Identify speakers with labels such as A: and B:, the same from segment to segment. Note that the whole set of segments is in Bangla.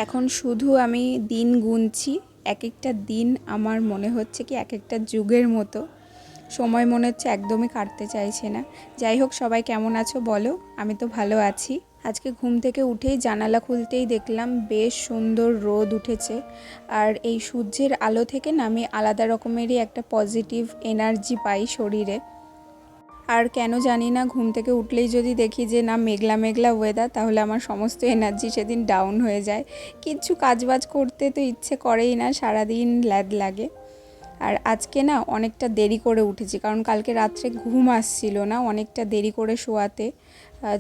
A: এখন শুধু আমি দিন গুনছি, এক একটা দিন আমার মনে হচ্ছে কি এক একটা যুগের মতো। সময় মনে হচ্ছে একদমই কাটতে চাইছে না। যাই হোক, সবাই কেমন আছো বলো? আমি তো ভালো আছি। আজকে ঘুম থেকে উঠেই জানালা খুলতেই দেখলাম বেশ সুন্দর রোদ উঠেছে। আর এই সূর্যের আলো থেকে না আমি আলাদা রকমেরই একটা পজিটিভ এনার্জি পাই শরীরে। আর কেন জানি না, ঘুম থেকে উঠলেই যদি দেখি যে না মেঘলা মেঘলা ওয়েদার, তাহলে আমার সমস্ত এনার্জি সেদিন ডাউন হয়ে যায়। কিচ্ছু কাজবাজ করতে তো ইচ্ছে করেই না, সারাদিন ল্যাদ লাগে। আর আজকে না অনেকটা দেরি করে উঠেছি, কারণ কালকে রাত্রে ঘুম আসছিল না, অনেকটা দেরি করে শোয়াতে,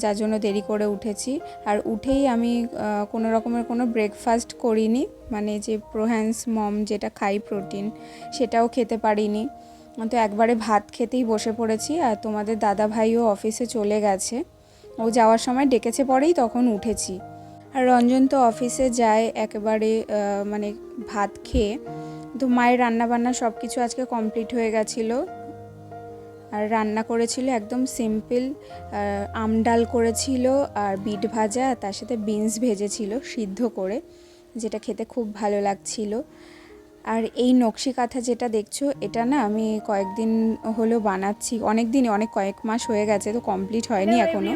A: যার জন্য দেরি করে উঠেছি। আর উঠেই আমি কোনো রকমের কোনো ব্রেকফাস্ট করিনি, মানে যে প্রোহ্যান্স মম যেটা খাই প্রোটিন, সেটাও খেতে পারিনি। তো একবারে ভাত খেতেই বসে পড়েছি। আর তোমাদের দাদা ভাইও অফিসে চলে গেছে, ও যাওয়ার সময় ডেকেছে, পরেই তখন উঠেছি। আর রঞ্জন তো অফিসে যায় একেবারে মানে ভাত খেয়ে। তো মায়ের রান্নাবান্না সব কিছু আজকে কমপ্লিট হয়ে গেছিলো। আর রান্না করেছিল একদম সিম্পল, আম ডাল করেছিল আর বিট ভাজা, তার সাথে বিনস ভেজেছিল সিদ্ধ করে, যেটা খেতে খুব ভালো লাগছিল। আর এই নকশি কাঁথা যেটা দেখছো, এটা না আমি কয়েকদিন হলো বানাচ্ছি, অনেক কয়েক মাস হয়ে গেছে, তো কমপ্লিট হয়নি এখনো।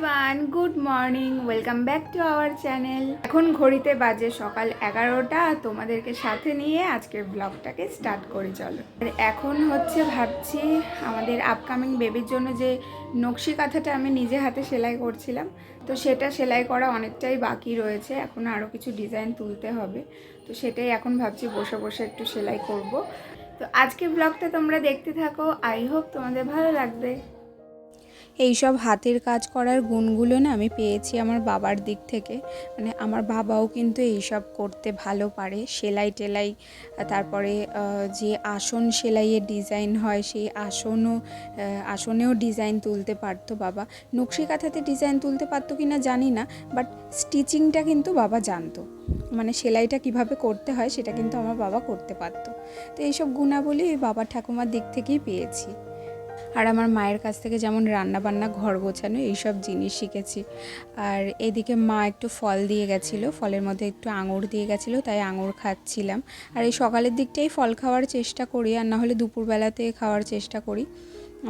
A: Good morning, welcome back to our channel. এখন ঘড়িতে বাজে সকাল 11টা, তোমাদেরকে সাথে নিয়ে আজকের ব্লগটাকে স্টার্ট করি চলো। আর এখন হচ্ছে ভাবছি আমাদের আপকামিং বেবির জন্য যে নকশি কাঁথাটা আমি নিজে হাতে সেলাই করছিলাম, তো সেটা সেলাই করা অনেকটাই বাকি রয়েছে, এখন আরও কিছু ডিজাইন তুলতে হবে। তো সেটাই এখন ভাবছি বসে বসে একটু সেলাই করব। তো আজকে ব্লগটা তোমরা দেখতে থাকো, আই হোপ তোমাদের ভালো লাগবে। এইসব হাতের কাজ করার গুণগুলো না আমি পেয়েছি আমার বাবার দিক থেকে। মানে আমার বাবাও কিন্তু এইসব করতে ভালো পারে, সেলাই টেলাই, তারপরে যে আসন সেলাইয়ের ডিজাইন হয় সেই আসনেও ডিজাইন তুলতে পারতো বাবা। নকশি কাঁথাতে ডিজাইন তুলতে পারতো কি না জানি না, বাট স্টিচিংটা কিন্তু বাবা জানতো, মানে সেলাইটা কিভাবে করতে হয় সেটা কিন্তু আমার বাবা করতে পারতো। তো এইসব গুণাবলী বাবা ঠাকুমার দিক থেকেই পেয়েছি। আর আমার মায়ের কাছ থেকে যেমন রান্নাবান্না, ঘর গোছানো, এইসব জিনিস শিখেছি। আর এদিকে মা একটু ফল দিয়ে গেছিলো, ফলের মধ্যে একটু আঙুর দিয়ে গেছিলো, তাই আঙুর খাচ্ছিলাম। আর এই সকালের দিকটাই ফল খাওয়ার চেষ্টা করি, আর না হলে দুপুরবেলাতে খাওয়ার চেষ্টা করি,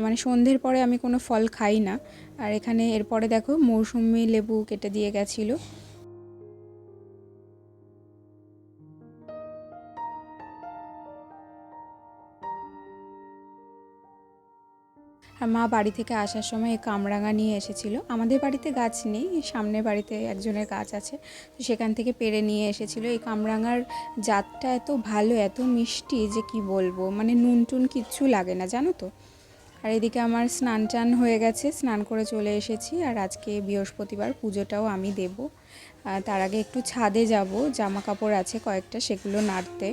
A: মানে সন্ধ্যের পরে আমি কোনো ফল খাই না। আর এখানে এরপরে দেখো মৌসুমি লেবু কেটে দিয়ে গেছিলো। আর মা বাড়ি থেকে আসার সময় এই কামরাঙা নিয়ে এসেছিলো। আমাদের বাড়িতে গাছ নেই, সামনের বাড়িতে একজনের গাছ আছে, তো সেখান থেকে পেড়ে নিয়ে এসেছিলো। এই কামরাঙার জাতটা এত ভালো, এত মিষ্টি যে কি বলবো, মানে নুন টুন কিচ্ছু লাগে না, জানো তো। আর এদিকে আমার স্নান টান হয়ে গেছে, স্নান করে চলে এসেছি। আর আজকে বৃহস্পতিবার, পুজোটাও আমি দেব। তার আগে একটু ছাদে যাব, জামা কাপড় আছে কয়েকটা, সেগুলো নাড়তে।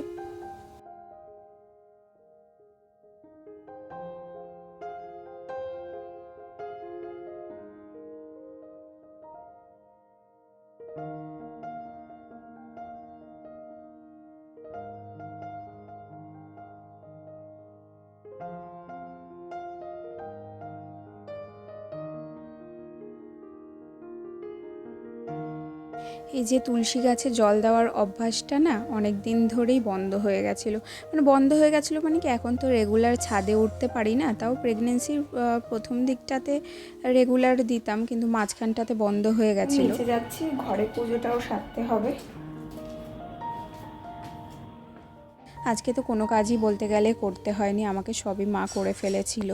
A: এই যে তুলসী গাছে জল দেওয়ার অভ্যাসটা না অনেক দিন ধরেই বন্ধ হয়ে গেছিলো। মানে কি, এখন তো রেগুলার ছাদে উঠতে পারি না, তাও প্রেগনেন্সির প্রথম দিকটাতে রেগুলার দিতাম, কিন্তু মাঝখানটাতে বন্ধ হয়ে গেছিলো। নিচে যাচ্ছি, ঘরে পুজোটাও সারতে হবে। আজকে তো কোনো কাজই বলতে গেলে করতে হয়নি, আমাকে সবই মা করে ফেলেছিল।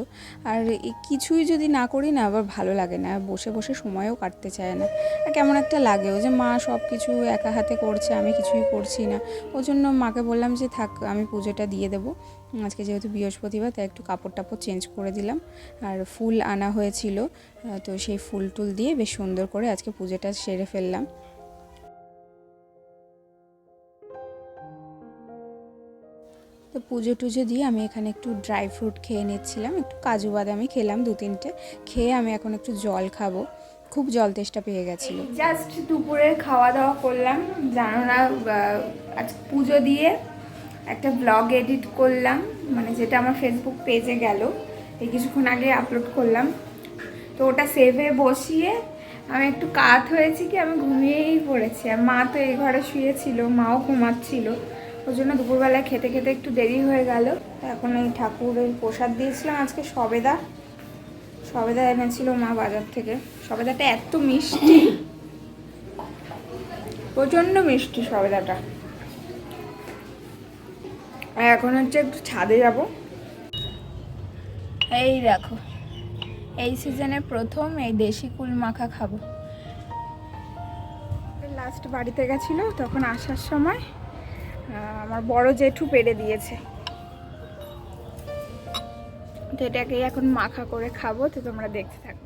A: আর কিছুই যদি না করি না, আবার ভালো লাগে না, বসে বসে সময়ও কাটতে চায় না, আর কেমন একটা লাগেও যে মা সব কিছু একা হাতে করছে, আমি কিছুই করছি না। ওই জন্য মাকে বললাম যে থাক, আমি পুজোটা দিয়ে দেবো। আজকে যেহেতু বৃহস্পতিবার, তাই একটু কাপড় টাপড় চেঞ্জ করে দিলাম। আর ফুল আনা হয়েছিল, তো সেই ফুল টুল দিয়ে বেশ সুন্দর করে আজকে পুজোটা সেরে ফেললাম। তো পুজো টুজো দিয়ে আমি এখানে একটু ড্রাই ফ্রুট খেয়ে নিচ্ছিলাম, একটু কাজু বাদামি খেলাম 2-3টে, খেয়ে আমি এখন একটু জল খাবো, খুব জল তেষ্টা পেয়ে গেছিলো। জাস্ট দুপুরে খাওয়া দাওয়া করলাম, জানো না, আজ পুজো দিয়ে একটা ব্লগ এডিট করলাম, মানে যেটা আমার ফেসবুক পেজে গেল, এই কিছুক্ষণ আগে আপলোড করলাম। তো ওটা সেভে বসিয়ে আমি একটু কাত হয়েছি কি আমি ঘুমিয়েই পড়েছি, আর মা তো এই ঘরে শুয়েছিল, মাও ঘুমাচ্ছিল, ওই জন্য দুপুরবেলায় খেতে খেতে একটু দেরি হয়ে গেল। এখন এই ঠাকুরের প্রসাদ দিয়েছিলাম আজকে, সবেদা সবেদা এনেছিল মা বাজার থেকে। সবেদাটা এত মিষ্টি, প্রচণ্ড মিষ্টি সবেদাটা। আর এখন হচ্ছে একটু ছাদে যাব। এই দেখো, এই সিজনে প্রথম এই দেশি কুল মাখা খাবো। লাস্ট বাড়িতে গেছিলো তখন আসার সময় আমার বড় জেঠু পেড়ে দিয়েছে, তো এটাকেই এখন মাখা করে খাবো। তো তোমরা দেখতে থাকো।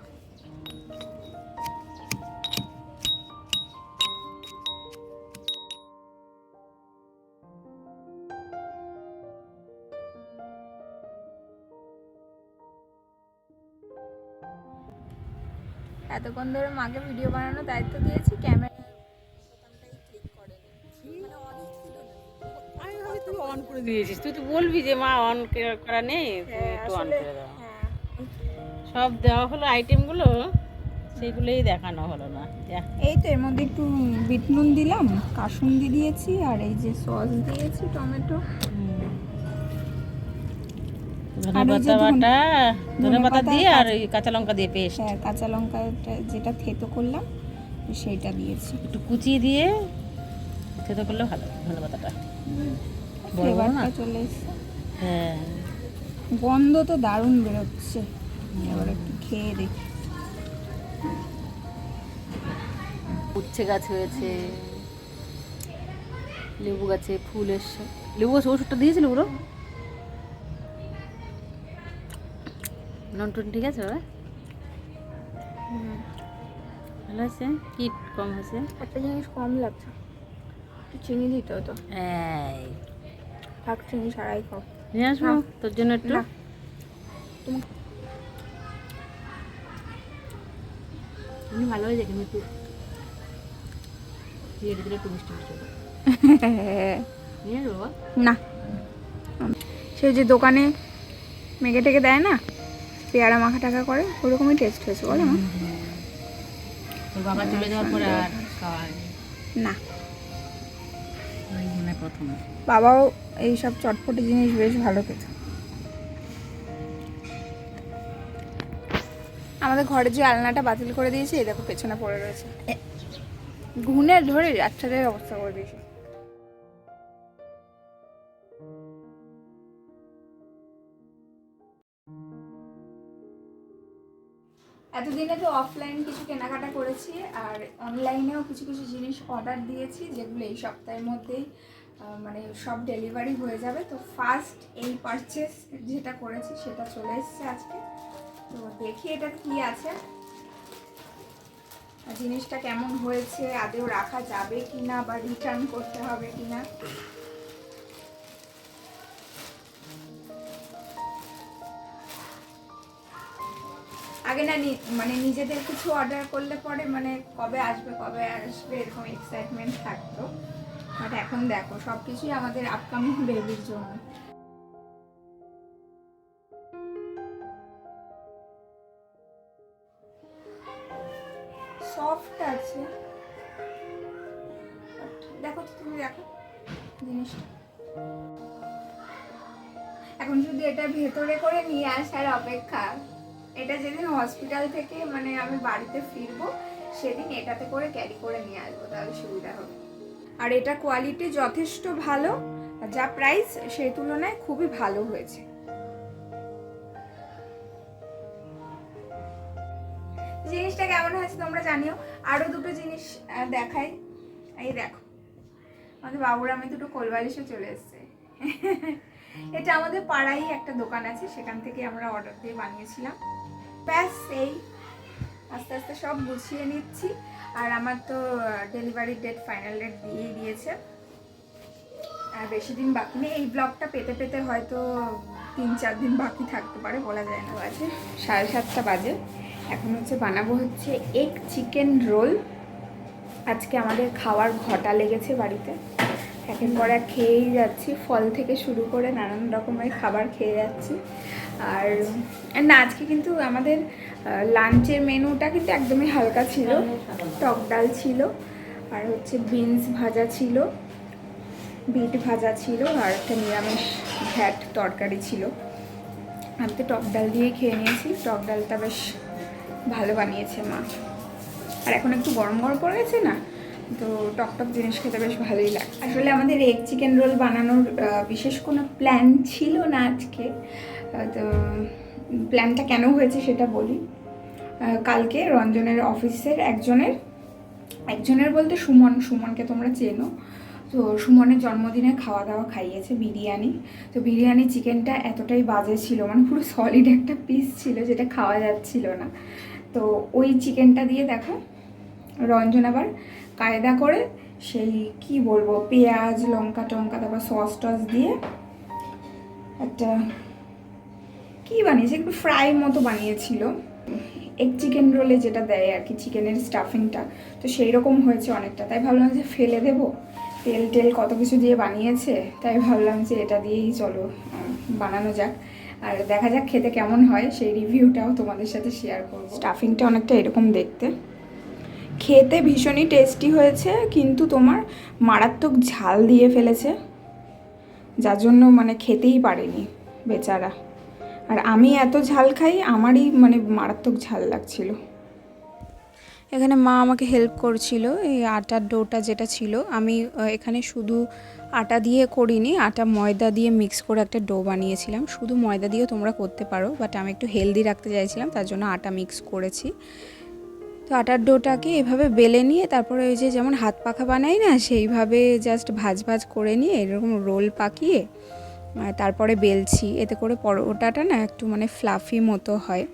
A: এতক্ষণ ধরে মাকে ভিডিও বানানোর দায়িত্ব দিয়েছি, ক্যামেরা
B: আমি ভাবি তুই অন করে দিয়েছিস, তুই তো বলবি যে মা অন করা নেই, একটু অন করে দাও। সব দেওয়া হলো আইটেমগুলো, সেগুলোই দেখানো হলো না।
A: এই তো এর মধ্যে একটু বিট নুন দিলাম, কাসুন্দি দিয়েছি, আর এই যে সস দিয়েছি টমেটো,
B: ধনেপাতা বাটা, ধনেপাতা দিয়ে আর ওই কাঁচা লঙ্কা দিয়ে পেস্ট।
A: হ্যাঁ, কাঁচা লঙ্কাটা যেটা থেতো করলাম সেইটা দিয়েছি,
B: একটু কুচি দিয়ে থেতো করলে ভালো ধনেপাতাটা।
A: ফ্লেভারটা চলে এসছে।
B: হ্যাঁ,
A: গন্ধ তো দারুণ বেরোচ্ছে। এবার একটু খেয়ে দেখি।
B: উচ্ছে গাছ হয়েছে, লেবু গাছে ফুল এসছে। লেবু গাছ ওষুধটা দিয়েছিল পুরো নন ঠিক আছে, ভালো আছে। কিট কম হয়েছে,
A: একটা জিনিস কম লাগছে, একটু চিনি দিতে হতো।
B: এই
A: থাক, চিনি ছাড়াই খাও।
B: নিয়ে আসবো তোর জন্য একটু। তুমি ভালো হয়ে যায়, কিন্তু একটু দিয়ে দিলে একটু মিষ্টি মিষ্টি নিয়ে আসবো
A: না। সে যে দোকানে মেঘে টেকে দেয় না, পেয়ারা মাখা টাকা করে, ওরকমই টেস্ট হয়েছে বলো মা।
B: তোর বাবা চলে যাওয়ার পরে আর খাওয়া
A: না,
B: মানে প্রথম।
A: বাবাও এই সব চটপটি জিনিস বেশ ভালো খেত। আমাদের ঘরে যে আলনাটা বাতিল করে দিয়েছে, এই দেখো পেছনে পড়ে রয়েছে, ঘুনে ধরে রাত্রের অবস্থা করে দিয়েছে। এতদিনে তো অফলাইন কিছু কেনাকাটা করেছি, আর অনলাইনেও কিছু কিছু জিনিস অর্ডার দিয়েছি, যেগুলো এই সপ্তাহের মধ্যেই মানে সব ডেলিভারি হয়ে যাবে। তো ফার্স্ট এই পারচেস যেটা করেছি সেটা চলে এসেছে আজকে। তো দেখি এটা কি আছে, জিনিসটা কেমন হয়েছে, আদেও রাখা যাবে কিনা বা রিটার্ন করতে হবে কিনা। আগে না মানে নিজেদের কিছু অর্ডার করলে পরে মানে কবে আসবে এরকম এক্সাইটমেন্ট থাকতো, বাট এখন দেখো সবকিছুই আমাদের আপকামিং বেবির জন্য। সফট আছে, দেখো তুমি দেখো জিনিসটা। এখন শুধু এটা ভেতরে করে নিয়ে আসার অপেক্ষা। এটা যেদিন হসপিটাল থেকে মানে আমি বাড়িতে ফিরবো সেদিন এটাতে করে ক্যারি করে নিয়ে আসবো, তাহলে সুবিধা হবে। আর এটা কোয়ালিটি যথেষ্ট ভালো, যা প্রাইস সেই তুলনায় খুবই ভালো হয়েছে। জিনিসটা কেমন হয়েছে তোমরা জানিও। আরো দুটো জিনিস দেখাই। এই দেখো, আমাদের বাবুর আমি দুটো কোলবালিশও চলে এসছে। এটা আমাদের পাড়ায় একটা দোকান আছে, সেখান থেকে আমরা অর্ডার দিয়ে বানিয়েছিলাম। ব্যাস এই আস্তে আস্তে সব গুছিয়ে নিচ্ছি। আর আমার তো ডেলিভারি ডেট, ফাইনাল ডেট দিয়েই দিয়েছে, আর বেশি দিন বাকি নেই। এই ব্লগটা পেতে পেতে হয়তো 3-4 দিন বাকি থাকতে পারে, বলা যায় না। বাজে 7:30 বাজে। এখন বানাবো এগ চিকেন রোল। আজকে আমাদের খাওয়ার ঘটা লেগেছে বাড়িতে, একের পর এক খেয়েই যাচ্ছি, ফল থেকে শুরু করে নানান রকমের খাবার খেয়ে যাচ্ছি। আর না, আজকে কিন্তু আমাদের লাঞ্চের মেনুটা কিন্তু একদমই হালকা ছিল, টক ডাল ছিল, আর হচ্ছে বিনস ভাজা ছিল, বিট ভাজা ছিল, আর একটা নিরামিষ ঘ্যাট তরকারি ছিল। আমি তো টক ডাল দিয়েই খেয়ে নিয়েছি, টক ডালটা বেশ ভালো বানিয়েছে মা। আর এখন একটু গরম গরম পড়েছে না, তো টক জিনিস খেতে বেশ ভালোই লাগে। আসলে আমাদের এগ চিকেন রোল বানানোর বিশেষ কোনো প্ল্যান ছিল না আজকে। তো প্ল্যানটা কেন হয়েছে সেটা বলি। কালকে রঞ্জনের অফিসের একজনের বলতে সুমনকে তোমরা চেনো, তো সুমনের জন্মদিনে খাওয়া দাওয়া খাইয়েছে বিরিয়ানি। তো বিরিয়ানি চিকেনটা এতটাই বাজে ছিল, মানে পুরো সলিড একটা পিস ছিল যেটা খাওয়া যাচ্ছিল না। তো ওই চিকেনটা দিয়ে দেখো রঞ্জন আবার কায়দা করে সেই কি বলবো পেঁয়াজ লঙ্কা টঙ্কা তারপর সস টস দিয়ে একটা কি বানিয়েছে, একটু ফ্রাই মতো বানিয়েছিল। এগ চিকেন রোলে যেটা দেয় আর কি চিকেনের স্টাফিংটা, তো সেই রকম হয়েছে অনেকটা। তাই ভাবলাম যে ফেলে দেবো, তেল কত কিছু দিয়ে বানিয়েছে, তাই ভাবলাম যে এটা দিয়েই চলো বানানো যাক, আর দেখা যাক খেতে কেমন হয়, সেই রিভিউটাও তোমাদের সাথে শেয়ার করব। স্টাফিংটা অনেকটা এরকম দেখতে, খেতে ভীষণই টেস্টি হয়েছে, কিন্তু তোমার মারাত্মক ঝাল দিয়ে ফেলেছে, যার জন্য মানে খেতেই পারেনি বেচারা। আর আমি এত ঝাল খাই, আমারই মানে মারাত্মক ঝাল লাগছিল। এখানে মা আমাকে হেল্প করছিল, এই আটার ডোটা যেটা ছিল, আমি এখানে শুধু আটা দিয়ে করিনি, আটা ময়দা দিয়ে মিক্স করে একটা ডো বানিয়েছিলাম। শুধু ময়দা দিয়েও তোমরা করতে পারো, বাট আমি একটু হেলদি রাখতে চাইছিলাম, তার জন্য আটা মিক্স করেছি। তো আটার ডোটাকে এভাবে বেলে নিয়ে তারপরে ওই যে যেমন হাত পাখা বানাই না, সেইভাবে জাস্ট ভাজ করে নিয়ে এরকম রোল পাকিয়ে তারপরে বেলছি, এতে করে পরোটাটা না একটু মানে ফ্লাফি মতো হয়।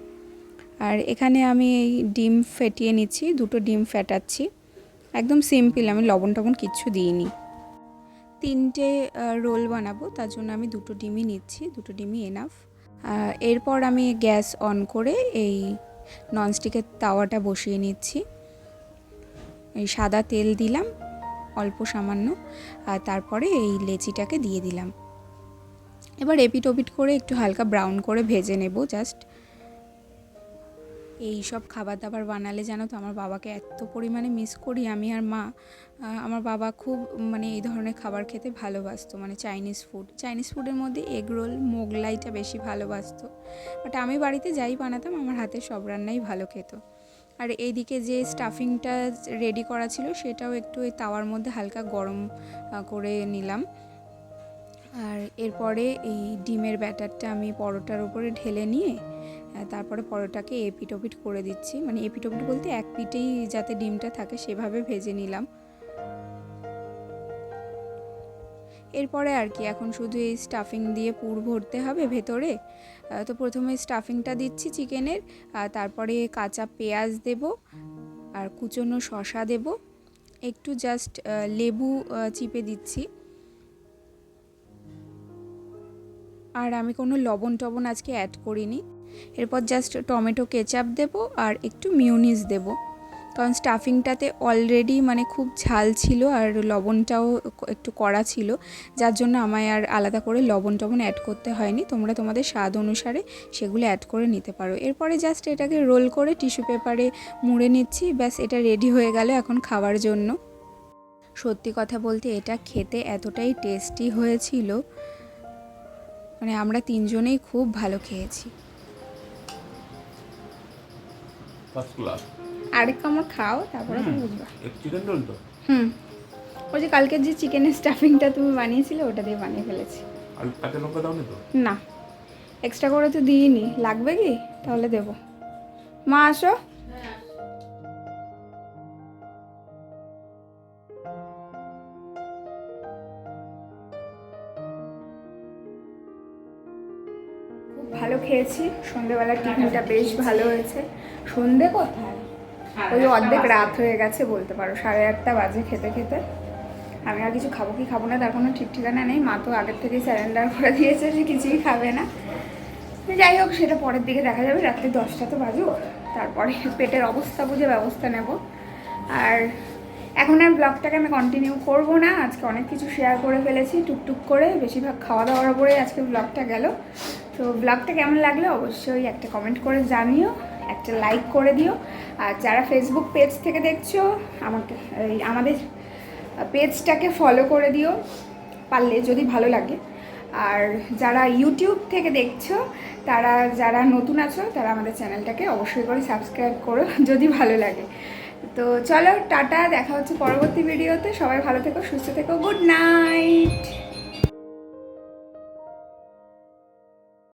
A: আর এখানে আমি এই ডিম ফেটিয়ে নিচ্ছি, 2টো ডিম ফেটাচ্ছি, একদম সিম্পল, আমি লবণ টবণ কিচ্ছু দিইনি। 3টে রোল বানাবো, তার জন্য আমি 2টো ডিমই নিচ্ছি, 2টো ডিমই এনাফ। এরপর আমি গ্যাস অন করে এই ননস্টিকের তাওয়াটা বসিয়ে নিচ্ছি, এই সাদা তেল দিলাম অল্প সামান্য, আর তারপরে এই লেচিটাকে দিয়ে দিলাম। এবার এপিট ওপিট করে একটু হালকা ব্রাউন করে ভেজে নেব জাস্ট। এই সব খাবার দাবার বানালে জানো তো আমার বাবাকে এত পরিমাণে মিস করি আমি আর মা। আমার বাবা খুব মানে এই ধরনের খাবার খেতে ভালোবাসতো, মানে চাইনিজ ফুডের মধ্যে এগ রোল মোগলাইটা বেশি ভালোবাসতো। বাট আমি বাড়িতে যাই বানাতাম আমার হাতে সব রান্নাই ভালো খেত। আর এইদিকে যে স্টাফিংটা রেডি করা ছিল সেটাও একটু এই তাওয়ার মধ্যে হালকা গরম করে নিলাম। আর এরপরে এই ডিমের ব্যাটারটা আমি পরোটার উপরে ঢেলে নিয়ে তারপরে পরোটাকে এপিট ওপিট করে দিচ্ছি, মানে এপিট ওপিট বলতে এক পিঠেই যাতে ডিমটা থাকে সেভাবে ভেজে নিলাম। এরপরে আর কি এখন শুধু এই স্টাফিং দিয়ে পুর ভরতে হবে ভেতরে। তো প্রথমে স্টাফিংটা দিচ্ছি চিকেনের, তারপরে কাঁচা পেঁয়াজ দেব, আর কুচনো শসা দেব, একটু জাস্ট লেবু চিপে দিচ্ছি। আর আমি কোনো লবণ টবণ আজকে অ্যাড করিনি। এরপর জাস্ট টমেটো কেচাপ দেব আর একটু মিউনিস দেব, কারণ স্টাফিংটাতে অলরেডি মানে খুব ঝাল ছিল আর লবণটাও একটু কড়া ছিল, যার জন্য আমায় আর আলাদা করে লবণ টবণ অ্যাড করতে হয়নি। তোমরা তোমাদের স্বাদ অনুসারে সেগুলো অ্যাড করে নিতে পারো। এরপরে জাস্ট এটাকে রোল করে টিস্যু পেপারে মুড়ে নিচ্ছি, ব্যাস এটা রেডি হয়ে গেল এখন খাওয়ার জন্য। সত্যি কথা বলতে এটা খেতে এতটাই টেস্টি হয়েছিল, মানে আমরা 3জনেই খুব ভালো খেয়েছি। আরেক কামড় খাও তারপরে তো বুঝবা।
C: চিকেন রোল তো
A: ওই যে কালকের যে চিকেনের স্টাফিংটা তুমি বানিয়েছিলে ওটা দিয়ে বানিয়ে ফেলেছি।
C: আর কাঁচা লঙ্কা দাও তো?
A: না, এক্সট্রা করে তো দিইনি, লাগবে কি তাহলে দেবো। মা আসো। খুব ভালো খেয়েছি, সন্ধ্যেবেলার টিফিনটা বেশ ভালো হয়েছে। সন্ধে কোথায়, ওই অর্ধেক রাত হয়ে গেছে বলতে পারো, 8:30 বাজে খেতে খেতে। আমি আর কিছু খাবো কি খাবো না তার কোনো ঠিক ঠিকানা নেই, মা তো আগের থেকেই স্যারেন্ডার করে দিয়েছে যে কিছুই খাবে না। যাই হোক সেটা পরের দিকে দেখা যাবে, রাত্রি 10টা তো বাজুক, তারপরে পেটের অবস্থা বুঝে ব্যবস্থা নেব। আর এখন আর ব্লগটাকে আমি কন্টিনিউ করব না, আজকে অনেক কিছু শেয়ার করে ফেলেছি টুকটুক করে, বেশিরভাগ খাওয়া দাওয়ার উপরে আজকে ব্লগটা গেল। তো ব্লগটা কেমন লাগলো অবশ্যই একটা কমেন্ট করে জানিও, একটা লাইক করে দিও। আর যারা ফেসবুক পেজ থেকে দেখছো আমাদের পেজটাকে ফলো করে দিও পারলে, যদি ভালো লাগে। আর যারা ইউটিউব থেকে দেখছো, যারা নতুন আছো তারা আমাদের চ্যানেলটাকে অবশ্যই করে সাবস্ক্রাইব করো যদি ভালো লাগে। তো চলো টাটা, দেখা হচ্ছে পরবর্তী ভিডিওতে। সবাই ভালো থেকো, সুস্থ থেকো, গুড নাইট।